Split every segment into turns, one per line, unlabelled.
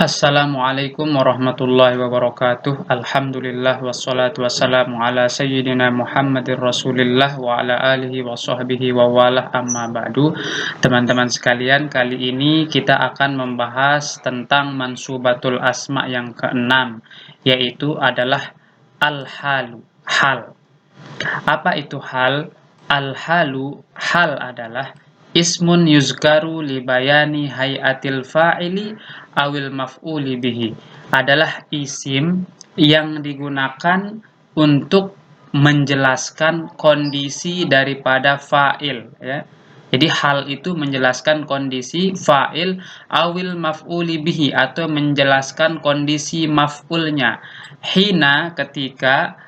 Assalamualaikum warahmatullahi wabarakatuh. Alhamdulillah wassalatu wassalamu ala sayyidina Muhammadir Rasulillah wa ala alihi wa sahbihi wa walah amma ba'du. Teman-teman sekalian, kali ini kita akan membahas tentang mansubatul asma yang keenam, yaitu adalah al-halu, hal. Apa itu hal? Al-halu, hal adalah ismun yuzkaru li bayani hayatil fa'ili awil maf'uli bihi. Adalah isim yang digunakan untuk menjelaskan kondisi daripada fa'il, ya. Jadi hal itu menjelaskan kondisi fa'il awil maf'uli bihi, atau menjelaskan kondisi maf'ulnya. Hina, ketika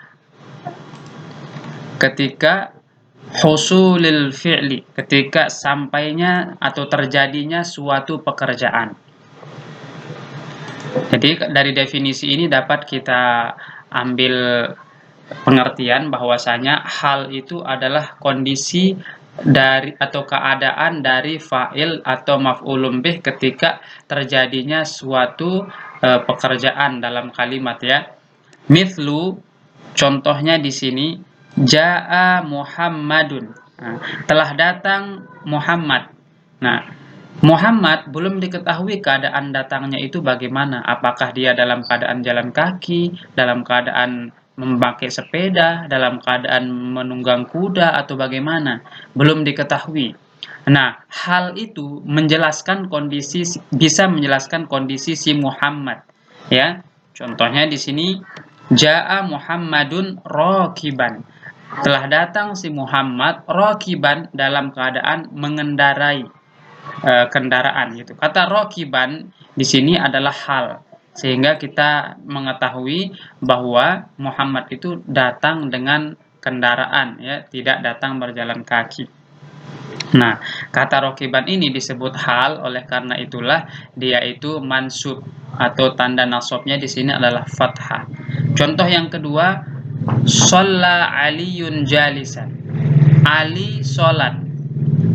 husulil fi'li, ketika sampainya atau terjadinya suatu pekerjaan. Jadi dari definisi ini dapat kita ambil pengertian bahwasanya hal itu adalah kondisi dari atau keadaan dari fa'il atau maf'ulun bih ketika terjadinya suatu pekerjaan dalam kalimat, ya. Mithlu, contohnya di sini, Ja'a Muhammadun. Nah, telah datang Muhammad. Nah, Muhammad belum diketahui keadaan datangnya itu bagaimana. Apakah dia dalam keadaan jalan kaki, dalam keadaan memakai sepeda, dalam keadaan menunggang kuda, atau bagaimana? Belum diketahui. Nah, hal itu menjelaskan kondisi, bisa menjelaskan kondisi si Muhammad, ya. Contohnya di sini, Ja'a Muhammadun rakiban. Telah datang si Muhammad rakiban, dalam keadaan mengendarai kendaraan, gitu. Kata rakiban di sini adalah hal, sehingga kita mengetahui bahwa Muhammad itu datang dengan kendaraan, ya, tidak datang berjalan kaki. Nah, kata rakiban ini disebut hal, oleh karena itulah dia itu mansub, atau tanda nasabnya di sini adalah fathah. Contoh yang kedua, shalla aliyun jalisan. Ali sholat,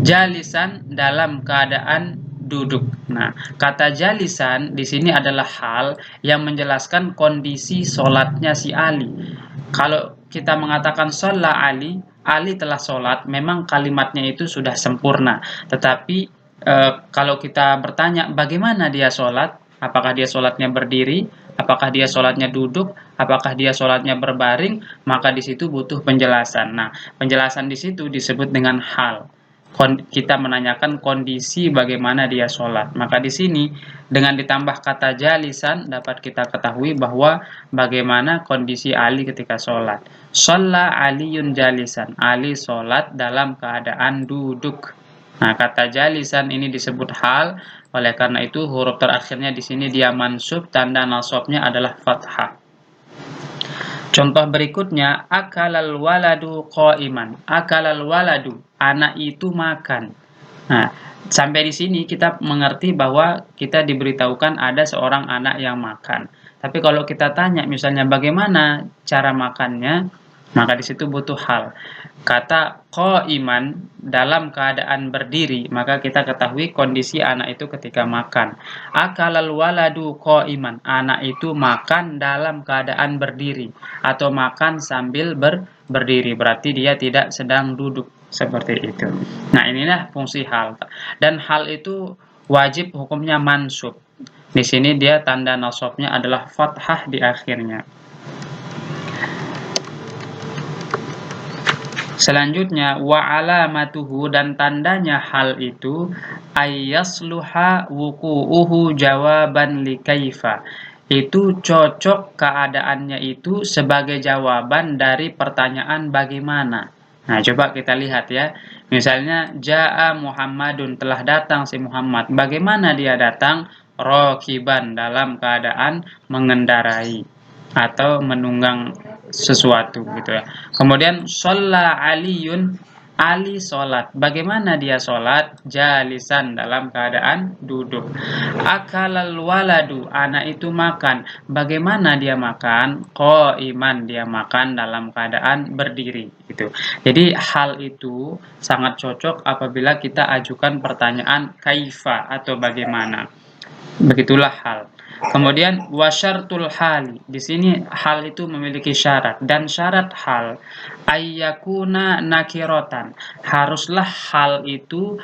jalisan dalam keadaan duduk. Nah, kata jalisan di sini adalah hal yang menjelaskan kondisi sholatnya si Ali. Kalau kita mengatakan shalla Ali, Ali telah sholat, memang kalimatnya itu sudah sempurna. Tetapi kalau kita bertanya bagaimana dia sholat, apakah dia sholatnya berdiri, apakah dia sholatnya duduk, apakah dia sholatnya berbaring, maka di situ butuh penjelasan. Nah, penjelasan di situ disebut dengan hal. Kita menanyakan kondisi bagaimana dia sholat. Maka di sini dengan ditambah kata jalisan dapat kita ketahui bahwa bagaimana kondisi Ali ketika sholat. Shalla aliyun jalisan. Ali sholat dalam keadaan duduk. Nah, kata jalisan ini disebut hal. Oleh karena itu huruf terakhirnya di sini dia mansub, tanda nasabnya adalah fathah. Contoh berikutnya, akalal waladu qa'iman. Akalal waladu, anak itu makan. Nah, sampai di sini kita mengerti bahwa kita diberitahukan ada seorang anak yang makan. Tapi kalau kita tanya misalnya bagaimana cara makannya, maka di situ butuh hal. Kata qa'iman, dalam keadaan berdiri, maka kita ketahui kondisi anak itu ketika makan. Akalal waladu qa'iman, anak itu makan dalam keadaan berdiri, atau makan sambil berdiri, berarti dia tidak sedang duduk, seperti itu. Nah, inilah fungsi hal. Dan hal itu wajib hukumnya mansub. Di sini dia tanda nasabnya adalah fathah di akhirnya. Selanjutnya, wa alamatuhu, dan tandanya hal itu ayyasluha wuqu'uhu jawaban li kaifa. Itu cocok keadaannya itu sebagai jawaban dari pertanyaan bagaimana. Nah, coba kita lihat, ya. Misalnya, Ja'a Muhammadun, telah datang si Muhammad. Bagaimana dia datang? Rakiban, dalam keadaan mengendarai atau menunggang sesuatu, gitu, ya. Kemudian shalla aliyun, Ali sholat. Bagaimana dia sholat? Jalisan, dalam keadaan duduk. Akalal waladu, anak itu makan. Bagaimana dia makan? Qa'iman, dia makan dalam keadaan berdiri, gitu. Jadi hal itu sangat cocok apabila kita ajukan pertanyaan kaifa atau bagaimana. Begitulah hal. Kemudian wasyartul hal, di sini hal itu memiliki syarat, dan syarat hal ayyakuna nakirotan, haruslah hal itu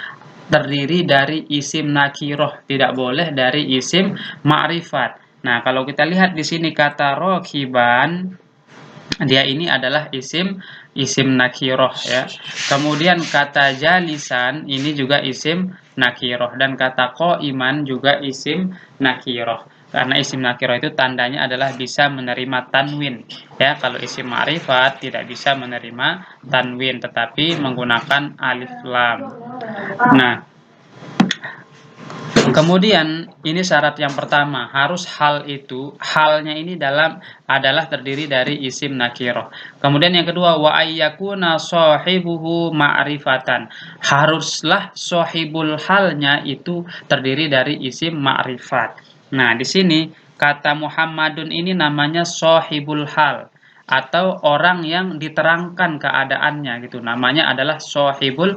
terdiri dari isim nakiroh, tidak boleh dari isim ma'rifat. Nah, kalau kita lihat di sini kata rokiban, dia ini adalah isim nakiroh ya. Kemudian kata jalisan ini juga isim nakiroh, dan kata iman juga isim nakiroh. Karena isim nakiroh itu tandanya adalah bisa menerima tanwin ya. Kalau isim ma'rifat tidak bisa menerima tanwin, tetapi menggunakan alif lam. Nah, kemudian ini syarat yang pertama, harus hal itu, halnya ini adalah terdiri dari isim nakiroh. Kemudian yang kedua, wa ayyakuna sahibuhu ma'rifatan, haruslah sahibul halnya itu terdiri dari isim ma'rifat. Nah, di sini kata Muhammadun ini namanya sahibul hal, atau orang yang diterangkan keadaannya gitu. Namanya adalah sahibul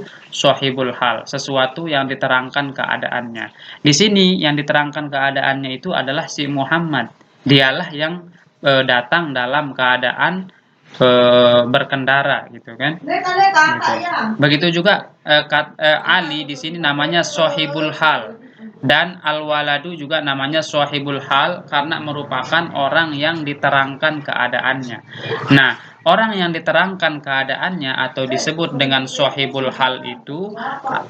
hal, sesuatu yang diterangkan keadaannya. Di sini yang diterangkan keadaannya itu adalah si Muhammad. Dialah yang datang dalam keadaan berkendara gitu kan. Gitu. Begitu juga Ali di sini namanya sahibul hal, dan al-waladu juga namanya sahibul hal karena merupakan orang yang diterangkan keadaannya. Nah, orang yang diterangkan keadaannya atau disebut dengan sahibul hal itu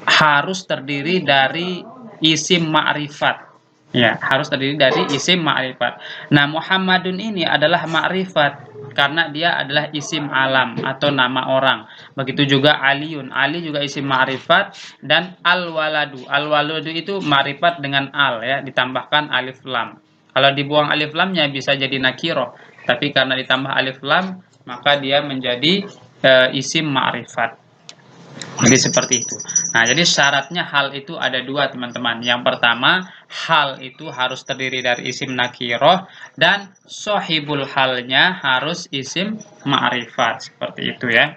harus terdiri dari isim ma'rifat. Ya, harus terdiri dari isim ma'rifat. Nah, Muhammadun ini adalah ma'rifat karena dia adalah isim alam atau nama orang. Begitu juga Aliun. Ali juga isim ma'rifat, dan al-waladu. Al-waladu itu ma'rifat dengan al ya, ditambahkan alif lam. Kalau dibuang alif lamnya bisa jadi nakiroh, tapi karena ditambah alif lam maka dia menjadi isim ma'rifat. Jadi seperti itu. Nah, jadi syaratnya hal itu ada dua, teman-teman. Yang pertama, hal itu harus terdiri dari isim nakiroh, dan sohibul halnya harus isim ma'rifat. Seperti itu ya.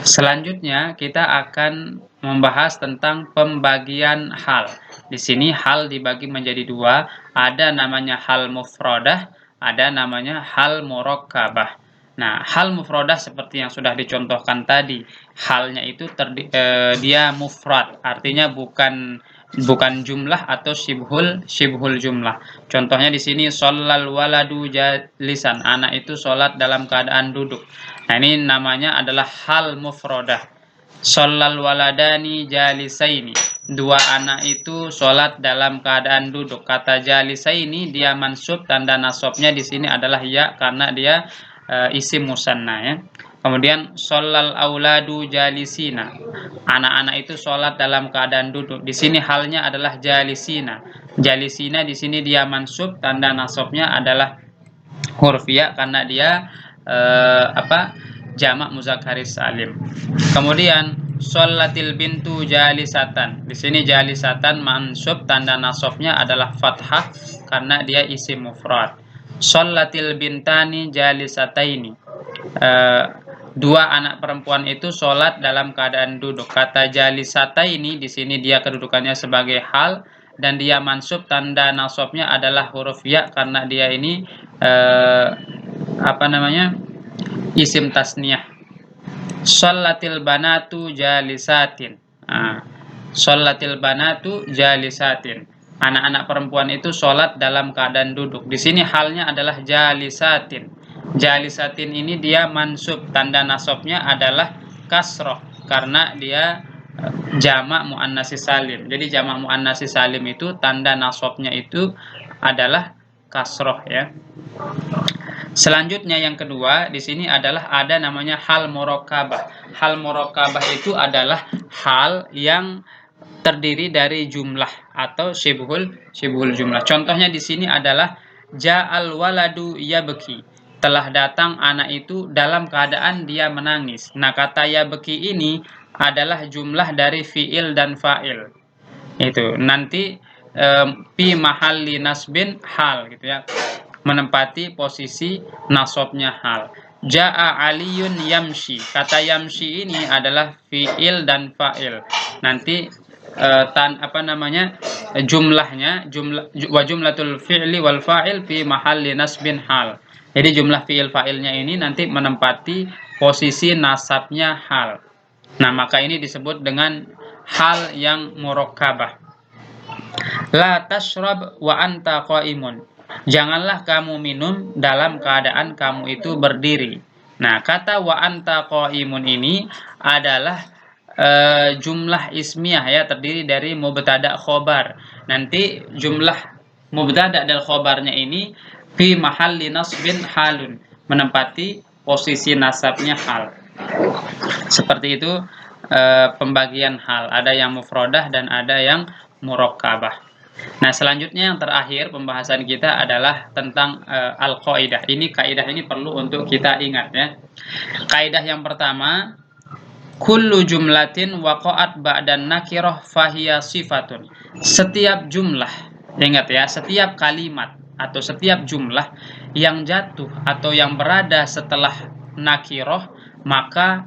Selanjutnya kita akan membahas tentang pembagian hal. Di sini hal dibagi menjadi dua, ada namanya hal mufrodah, ada namanya hal murakkabah. Nah, hal mufrodah seperti yang sudah dicontohkan tadi, halnya itu dia mufrad, artinya bukan jumlah atau shibhul jumlah. Contohnya di sini sholal waladu jalisan, anak itu sholat dalam keadaan duduk. Nah, ini namanya adalah hal mufrodah. Sholal waladani jalisaini, dua anak itu sholat dalam keadaan duduk. Kata jalisaini dia mansub, tanda nasabnya di sini adalah ya karena dia isim musanna ya. Kemudian sholal auladu jalisina, anak-anak itu sholat dalam keadaan duduk. Di sini halnya adalah jalisina. Jalisina di sini dia mansub, tanda nasabnya adalah huruf ya karena dia jamak muzakharis salim. Kemudian sholatil bintu jalisatan. Di sini jalisatan mansub, tanda nasabnya adalah fathah karena dia isim mufrad. Sholatil bintani jalisataini. Dua anak perempuan itu sholat dalam keadaan duduk. Kata jalisata ini di sini dia kedudukannya sebagai hal, dan dia mansub, tanda nasabnya adalah huruf ya karena dia ini isim tasniyah. Sholatil banatu jalisatin. Sholatil banatu jalisatin. Anak-anak perempuan itu sholat dalam keadaan duduk. Di sini halnya adalah jalisatin. Jalisatin ini dia mansub, tanda nasabnya adalah kasroh karena dia jamak muannatsi salim. Jadi jamak muannatsi salim itu tanda nasabnya itu adalah kasroh ya. Selanjutnya yang kedua di sini adalah ada namanya hal murakkabah. Hal murakkabah itu adalah hal yang terdiri dari jumlah atau syibhul jumlah. Contohnya di sini adalah ja'al waladu yabki. Telah datang anak itu dalam keadaan dia menangis. Nah, kata yabki ini adalah jumlah dari fiil dan fa'il. Itu nanti fi mahalli nasbin hal gitu ya. Menempati posisi nasabnya hal. Ja'a aliyun yamshi. Kata yamshi ini adalah fiil dan fa'il. Nanti jumlahnya, wa jumlatul fi'li wal fa'il fi mahalli nasbin hal. Jadi jumlah fi'il fa'ilnya ini nanti menempati posisi nasabnya hal. Nah, maka ini disebut dengan hal yang murakkabah. La tashrab wa anta qa'imun. Janganlah kamu minum dalam keadaan kamu itu berdiri. Nah, kata wa anta qa'imun ini adalah jumlah ismiyah ya, terdiri dari mubtada khobar. Nanti jumlah mubtada dan khobarnya ini fi mahalli nasbin halun, menempati posisi nasabnya hal. Seperti itu pembagian hal, ada yang mufrodah dan ada yang murakkabah. Nah, selanjutnya yang terakhir pembahasan kita adalah tentang al-qaidah. Ini kaidah ini perlu untuk kita ingat ya. Kaidah yang pertama, kullu jumlatin waqa'at ba'dan nakirah fahiya sifatun. Setiap jumlah, ingat ya, setiap kalimat atau setiap jumlah yang jatuh atau yang berada setelah nakirah, maka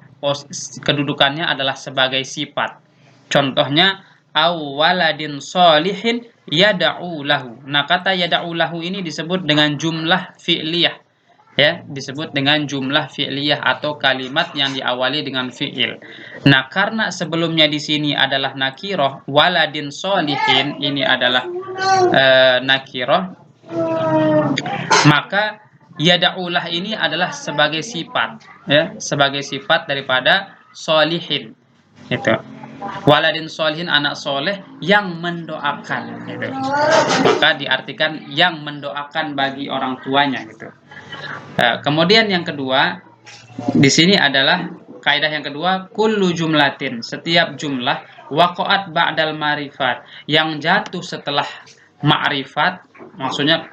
kedudukannya adalah sebagai sifat. Contohnya, awwaladin solihin yada'u lahu. Nah, kata yada'u lahu ini disebut dengan jumlah fi'liyah. Ya, disebut dengan jumlah fi'liyah atau kalimat yang diawali dengan fi'il. Nah, karena sebelumnya di sini adalah nakirah, waladin solihin ini adalah nakirah, maka yada'ulah ini adalah sebagai sifat, ya, sebagai sifat daripada solihin. Itu. Waladin solihin, anak soleh yang mendoakan, gitu. Maka diartikan yang mendoakan bagi orang tuanya, gitu. Kemudian yang kedua di sini adalah kaidah yang kedua, kullu jumlatin, setiap jumlah waqa'at ba'dal ma'rifat, yang jatuh setelah ma'rifat, maksudnya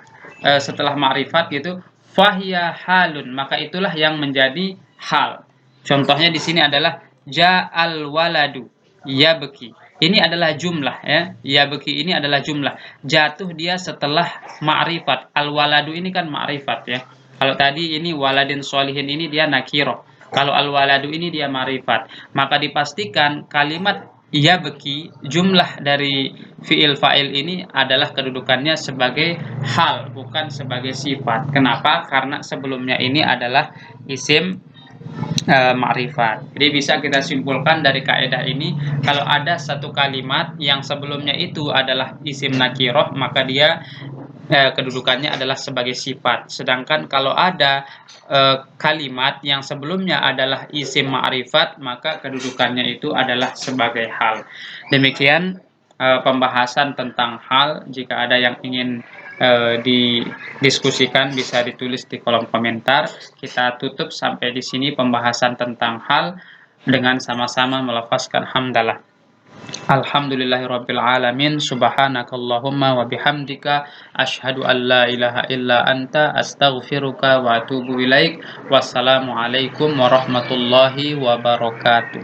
setelah ma'rifat gitu, fahiya halun, maka itulah yang menjadi hal. Contohnya di sini adalah ja'al waladu yabki. Ini adalah jumlah ya. Yabki ini adalah jumlah. Jatuh dia setelah ma'rifat. Al waladu ini kan ma'rifat ya. Kalau tadi ini waladin solihin ini dia nakirah. Kalau al waladu ini dia ma'rifat. Maka dipastikan kalimat yabki, jumlah dari fi'il fa'il ini adalah kedudukannya sebagai hal, bukan sebagai sifat. Kenapa? Karena sebelumnya ini adalah isim ma'rifat. Jadi bisa kita simpulkan dari kaidah ini, kalau ada satu kalimat yang sebelumnya itu adalah isim nakirah, maka dia kedudukannya adalah sebagai sifat. Sedangkan kalau ada kalimat yang sebelumnya adalah isim ma'rifat, maka kedudukannya itu adalah sebagai hal. Demikian pembahasan tentang hal. Jika ada yang ingin didiskusikan bisa ditulis di kolom komentar. Kita tutup sampai di sini pembahasan tentang hal dengan sama-sama melafazkan hamdalah. Alhamdulillahirabbil alamin, subhanakallahumma wa bihamdika asyhadu an la ilaha illa anta astaghfiruka wa atubu ilaik. Wassalamualaikum warahmatullahi wabarakatuh.